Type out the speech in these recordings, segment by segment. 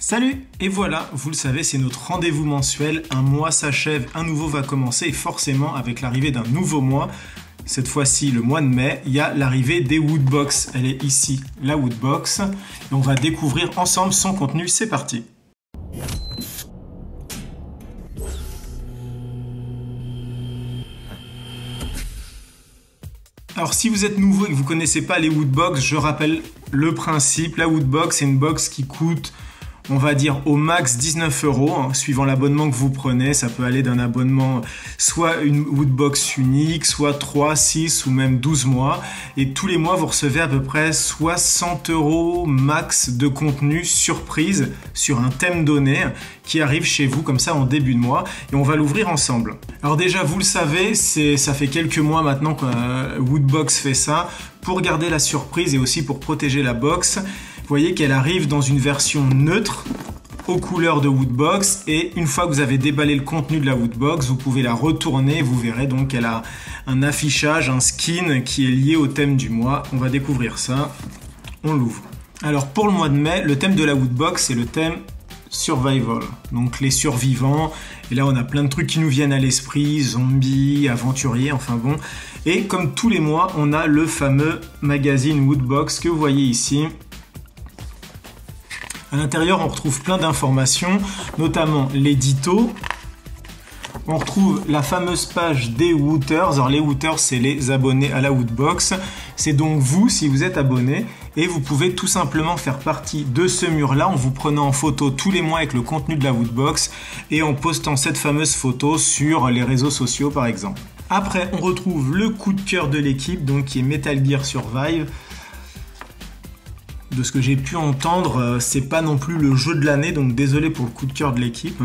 Salut! Et voilà, vous le savez, c'est notre rendez-vous mensuel. Un mois s'achève, un nouveau va commencer et forcément, avec l'arrivée d'un nouveau mois, cette fois-ci le mois de mai, il y a l'arrivée des Woodbox. Elle est ici, la Woodbox. Et on va découvrir ensemble son contenu. C'est parti! Alors si vous êtes nouveau et que vous ne connaissez pas les Woodbox, je rappelle le principe. La Woodbox, c'est une box qui coûte, on va dire au max 19 €, suivant l'abonnement que vous prenez. Ça peut aller d'un abonnement, soit une Woodbox unique, soit 3, 6 ou même 12 mois. Et tous les mois, vous recevez à peu près 60 € max de contenu surprise sur un thème donné qui arrive chez vous comme ça en début de mois. Et on va l'ouvrir ensemble. Alors déjà, vous le savez, ça fait quelques mois maintenant que Woodbox fait ça pour garder la surprise et aussi pour protéger la box. Vous voyez qu'elle arrive dans une version neutre aux couleurs de Woodbox et une fois que vous avez déballé le contenu de la Woodbox, vous pouvez la retourner. Vous verrez donc qu'elle a un affichage, un skin qui est lié au thème du mois. On va découvrir ça. On l'ouvre. Alors pour le mois de mai, le thème de la Woodbox, c'est le thème Survival, donc les survivants. Et là, on a plein de trucs qui nous viennent à l'esprit, zombies, aventuriers, enfin bon. Et comme tous les mois, on a le fameux magazine Woodbox que vous voyez ici. À l'intérieur, on retrouve plein d'informations, notamment l'édito. On retrouve la fameuse page des Wooters. Alors les Wooters, c'est les abonnés à la Woodbox. C'est donc vous, si vous êtes abonné. Et vous pouvez tout simplement faire partie de ce mur-là en vous prenant en photo tous les mois avec le contenu de la Woodbox et en postant cette fameuse photo sur les réseaux sociaux, par exemple. Après, on retrouve le coup de cœur de l'équipe, donc qui est Metal Gear Survive. De ce que j'ai pu entendre, c'est pas non plus le jeu de l'année, donc désolé pour le coup de cœur de l'équipe.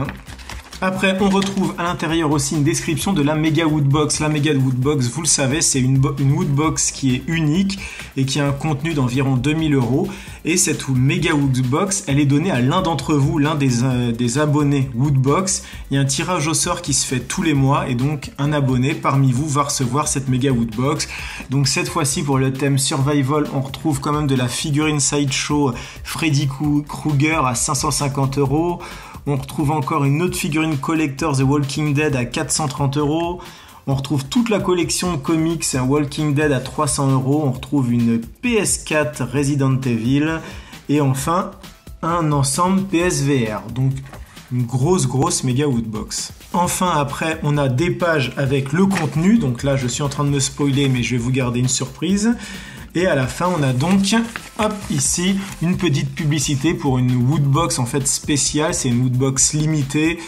Après, on retrouve à l'intérieur aussi une description de la Mega Woodbox. La Mega Woodbox, vous le savez, c'est une Woodbox qui est unique et qui a un contenu d'environ 2000 €. Et cette Mega Woodbox, elle est donnée à l'un d'entre vous, l'un des abonnés Woodbox. Il y a un tirage au sort qui se fait tous les mois et donc un abonné parmi vous va recevoir cette Mega Woodbox. Donc cette fois-ci, pour le thème Survival, on retrouve quand même de la figurine Sideshow Freddy Krueger à 550 €. On retrouve encore une autre figurine collector The Walking Dead à 430 €. On retrouve toute la collection de comics Walking Dead à 300 €. On retrouve une PS4 Resident Evil. Et enfin, un ensemble PSVR. Donc, une grosse méga Woodbox. Enfin, après, on a des pages avec le contenu. Donc là, je suis en train de me spoiler, mais je vais vous garder une surprise. Et à la fin, on a donc, hop, ici, une petite publicité pour une Woodbox en fait spéciale. C'est une Woodbox limitée.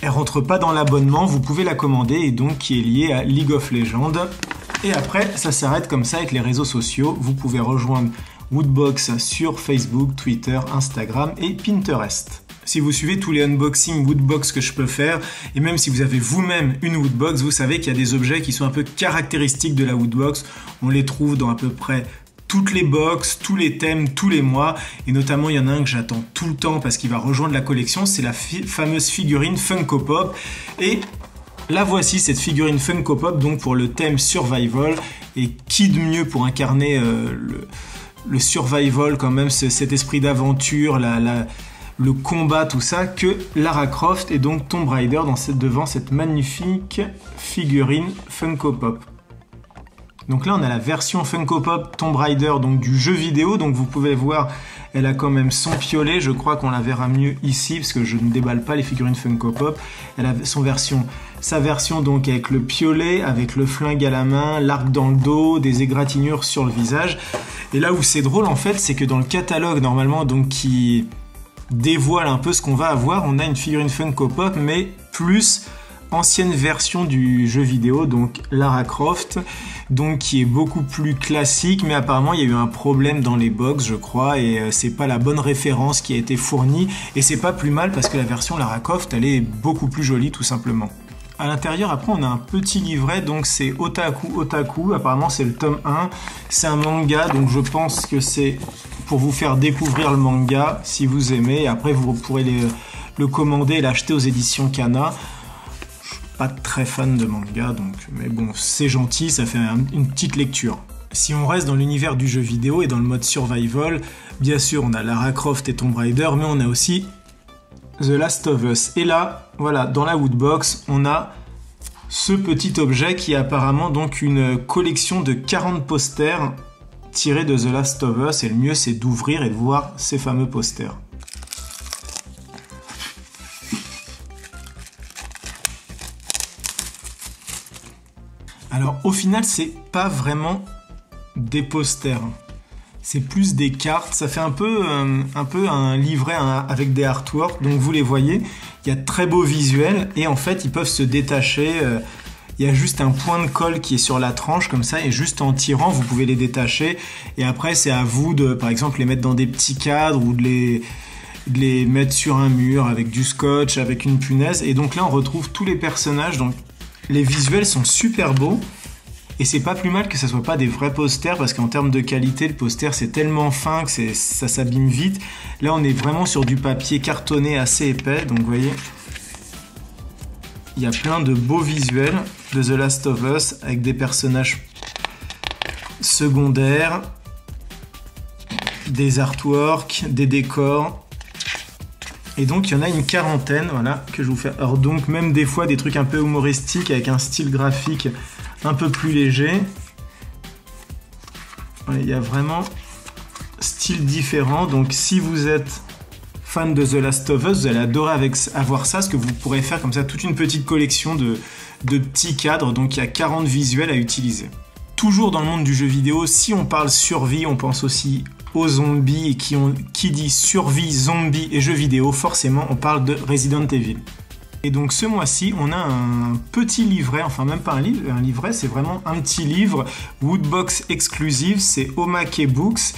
Elle rentre pas dans l'abonnement, vous pouvez la commander et donc qui est liée à League of Legends. Et après, ça s'arrête comme ça avec les réseaux sociaux. Vous pouvez rejoindre Woodbox sur Facebook, Twitter, Instagram et Pinterest. Si vous suivez tous les unboxings Woodbox que je peux faire, et même si vous avez vous-même une Woodbox, vous savez qu'il y a des objets qui sont un peu caractéristiques de la Woodbox. On les trouve dans à peu près toutes les box, tous les thèmes, tous les mois. Et notamment, il y en a un que j'attends tout le temps parce qu'il va rejoindre la collection. C'est la fameuse figurine Funko Pop. Et la voici, cette figurine Funko Pop, donc pour le thème Survival. Et qui de mieux pour incarner le Survival, quand même, cet esprit d'aventure, le combat, tout ça, que Lara Croft et donc Tomb Raider devant cette magnifique figurine Funko Pop. Donc là, on a la version Funko Pop Tomb Raider donc du jeu vidéo. Donc vous pouvez voir, elle a quand même son piolet. Je crois qu'on la verra mieux ici parce que je ne déballe pas les figurines Funko Pop. Elle a sa version donc avec le piolet, avec le flingue à la main, l'arc dans le dos, des égratignures sur le visage. Et là où c'est drôle en fait, c'est que dans le catalogue normalement donc qui dévoile un peu ce qu'on va avoir, on a une figurine Funko Pop mais plus ancienne version du jeu vidéo, donc Lara Croft, donc qui est beaucoup plus classique, mais apparemment il y a eu un problème dans les box, je crois, et c'est pas la bonne référence qui a été fournie, et c'est pas plus mal parce que la version Lara Croft, elle est beaucoup plus jolie tout simplement. À l'intérieur, après, on a un petit livret, donc c'est Otaku, apparemment c'est le tome 1, c'est un manga, donc je pense que c'est pour vous faire découvrir le manga, si vous aimez, et après vous pourrez le commander et l'acheter aux éditions Kana. Pas très fan de manga, donc, mais bon, c'est gentil, ça fait une petite lecture. Si on reste dans l'univers du jeu vidéo et dans le mode survival, Bien sûr, on a Lara Croft et Tomb Raider, mais on a aussi The Last of Us. Et là, voilà, dans la Woodbox, on a ce petit objet qui est apparemment donc une collection de 40 posters tirés de The Last of Us. Et le mieux, c'est d'ouvrir et de voir ces fameux posters. Alors, au final, c'est pas vraiment des posters. C'est plus des cartes, ça fait un peu un livret avec des artworks, donc vous les voyez, il y a de très beaux visuels et en fait ils peuvent se détacher, il y a juste un point de colle qui est sur la tranche comme ça et juste en tirant vous pouvez les détacher et après c'est à vous de par exemple les mettre dans des petits cadres ou de les mettre sur un mur avec du scotch, avec une punaise et donc là on retrouve tous les personnages, donc les visuels sont super beaux. Et c'est pas plus mal que ça soit pas des vrais posters parce qu'en termes de qualité, le poster c'est tellement fin que ça s'abîme vite. Là, on est vraiment sur du papier cartonné assez épais. Donc, vous voyez, il y a plein de beaux visuels de The Last of Us avec des personnages secondaires, des artworks, des décors. Et donc, il y en a une quarantaine, voilà, que je vous fais. Alors, donc, même des fois, des trucs un peu humoristiques avec un style graphique un peu plus léger. Il y a vraiment style différent. Donc si vous êtes fan de The Last of Us, vous allez adorer avoir ça, parce que vous pourrez faire comme ça toute une petite collection de petits cadres. Donc il y a 40 visuels à utiliser. Toujours dans le monde du jeu vidéo, si on parle survie, on pense aussi aux zombies. Et qui dit survie, zombies et jeux vidéo, forcément on parle de Resident Evil. Et donc ce mois-ci, on a un petit livret, enfin même pas un livret, c'est vraiment un petit livre Woodbox exclusive, c'est Omake Books,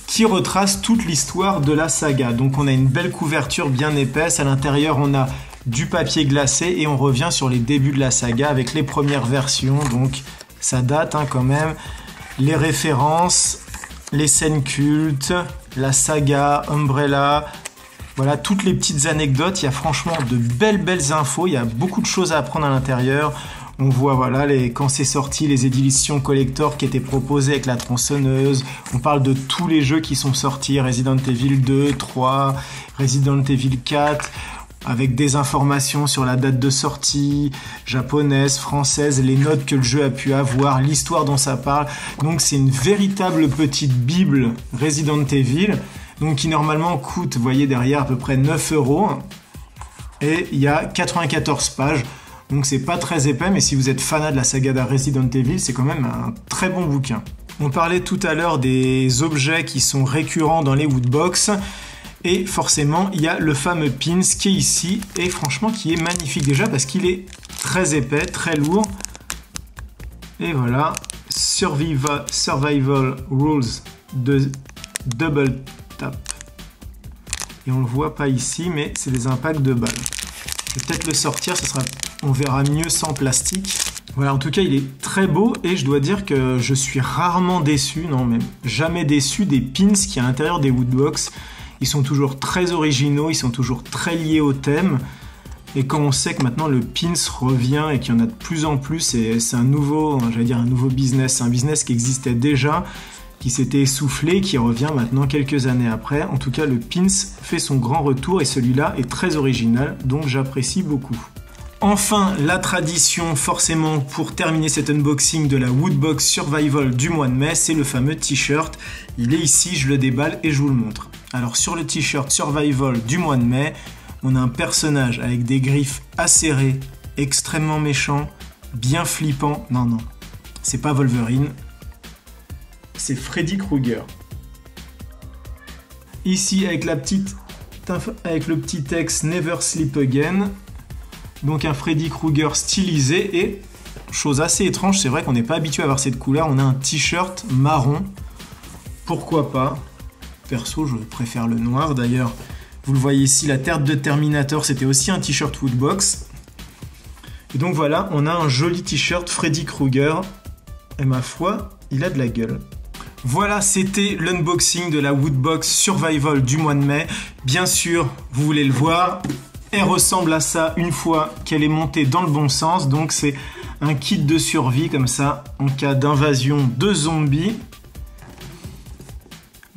qui retrace toute l'histoire de la saga. Donc on a une belle couverture bien épaisse, à l'intérieur on a du papier glacé et on revient sur les débuts de la saga avec les premières versions, donc ça date quand même, les références, les scènes cultes, la saga, Umbrella. Voilà, toutes les petites anecdotes, il y a franchement de belles infos, il y a beaucoup de choses à apprendre à l'intérieur. On voit voilà, quand c'est sorti, les éditions collector qui étaient proposées avec la tronçonneuse. On parle de tous les jeux qui sont sortis, Resident Evil 2, 3, Resident Evil 4, avec des informations sur la date de sortie, japonaise, française, les notes que le jeu a pu avoir, l'histoire dont ça parle. Donc c'est une véritable petite bible Resident Evil. Donc qui normalement coûte, vous voyez derrière, à peu près 9 €. Et il y a 94 pages. Donc c'est pas très épais, mais si vous êtes fanat de la saga de Resident Evil, c'est quand même un très bon bouquin. On parlait tout à l'heure des objets qui sont récurrents dans les Woodbox. Et forcément, il y a le fameux pins qui est ici. Et franchement, qui est magnifique déjà parce qu'il est très épais, très lourd. Et voilà, Survival Rules de Double Tap. Et on le voit pas ici, mais c'est des impacts de balles. Je vais peut-être le sortir, on verra mieux sans plastique. Voilà, en tout cas, il est très beau et je dois dire que je suis rarement déçu, non même jamais déçu des pins qu'il y a à l'intérieur des Woodbox. Ils sont toujours très originaux, ils sont toujours très liés au thème. Et quand on sait que maintenant le pins revient et qu'il y en a de plus en plus, c'est un nouveau business. C'est un business qui existait déjà, qui s'était essoufflé, qui revient maintenant quelques années après. En tout cas, le pins fait son grand retour et celui-là est très original, donc j'apprécie beaucoup. Enfin, la tradition, forcément, pour terminer cet unboxing de la Woodbox Survival du mois de mai, c'est le fameux t-shirt. Il est ici, je le déballe et je vous le montre. Alors, sur le t-shirt Survival du mois de mai, on a un personnage avec des griffes acérées, extrêmement méchant, bien flippant. Non, c'est pas Wolverine. C'est Freddy Krueger. Ici, avec le petit texte Never Sleep Again. Donc un Freddy Krueger stylisé et, chose assez étrange, c'est vrai qu'on n'est pas habitué à voir cette couleur, on a un t-shirt marron. Pourquoi pas? Perso, je préfère le noir. D'ailleurs, vous le voyez ici, la tête de Terminator, c'était aussi un t-shirt Woodbox. Et donc voilà, on a un joli t-shirt Freddy Krueger. Et ma foi, il a de la gueule. Voilà, c'était l'unboxing de la Woodbox Survival du mois de mai. Bien sûr, vous voulez le voir. Elle ressemble à ça une fois qu'elle est montée dans le bon sens. Donc c'est un kit de survie comme ça en cas d'invasion de zombies.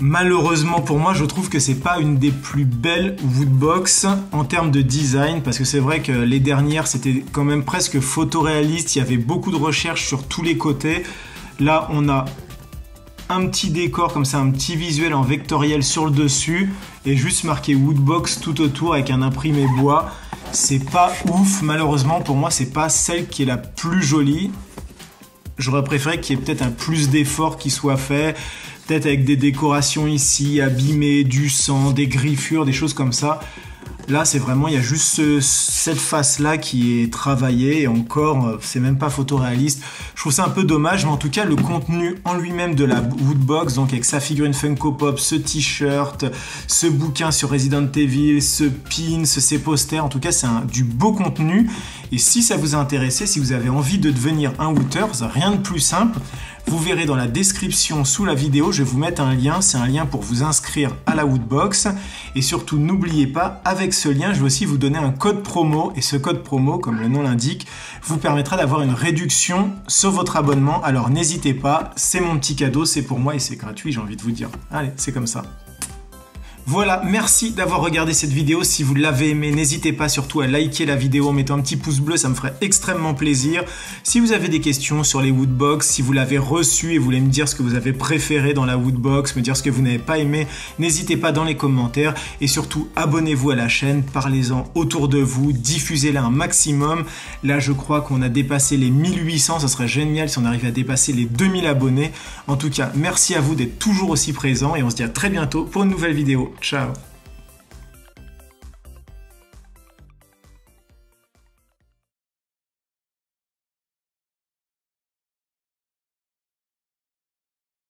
Malheureusement pour moi, je trouve que c'est pas une des plus belles Woodbox en termes de design, parce que c'est vrai que les dernières c'était quand même presque photoréaliste, il y avait beaucoup de recherche sur tous les côtés. Là on a un petit décor comme ça, un petit visuel en vectoriel sur le dessus et juste marqué Woodbox tout autour avec un imprimé bois. C'est pas ouf, malheureusement pour moi c'est pas celle qui est la plus jolie. J'aurais préféré qu'il y ait peut-être un plus d'effort qui soit fait, peut-être avec des décorations ici, abîmées, du sang, des griffures, des choses comme ça. Là, c'est vraiment, il y a juste cette face-là qui est travaillée et encore, c'est même pas photoréaliste. Je trouve ça un peu dommage, mais en tout cas, le contenu en lui-même de la Woodbox, donc avec sa figurine Funko Pop, ce t-shirt, ce bouquin sur Resident Evil, ce pin, ces posters, en tout cas, c'est du beau contenu. Et si ça vous a intéressé, si vous avez envie de devenir un Wooters, rien de plus simple. Vous verrez dans la description sous la vidéo, je vais vous mettre un lien, c'est un lien pour vous inscrire à la Woodbox. Et surtout, n'oubliez pas, avec ce lien, je vais aussi vous donner un code promo. Et ce code promo, comme le nom l'indique, vous permettra d'avoir une réduction sur votre abonnement. Alors n'hésitez pas, c'est mon petit cadeau, c'est pour moi et c'est gratuit, j'ai envie de vous dire. Allez, c'est comme ça. Voilà, merci d'avoir regardé cette vidéo. Si vous l'avez aimé, n'hésitez pas surtout à liker la vidéo en mettant un petit pouce bleu, ça me ferait extrêmement plaisir. Si vous avez des questions sur les Woodbox, si vous l'avez reçu et vous voulez me dire ce que vous avez préféré dans la Woodbox, me dire ce que vous n'avez pas aimé, n'hésitez pas dans les commentaires. Et surtout, abonnez-vous à la chaîne, parlez-en autour de vous, diffusez-la un maximum. Là, je crois qu'on a dépassé les 1800, ça serait génial si on arrivait à dépasser les 2000 abonnés. En tout cas, merci à vous d'être toujours aussi présents et on se dit à très bientôt pour une nouvelle vidéo. Ciao.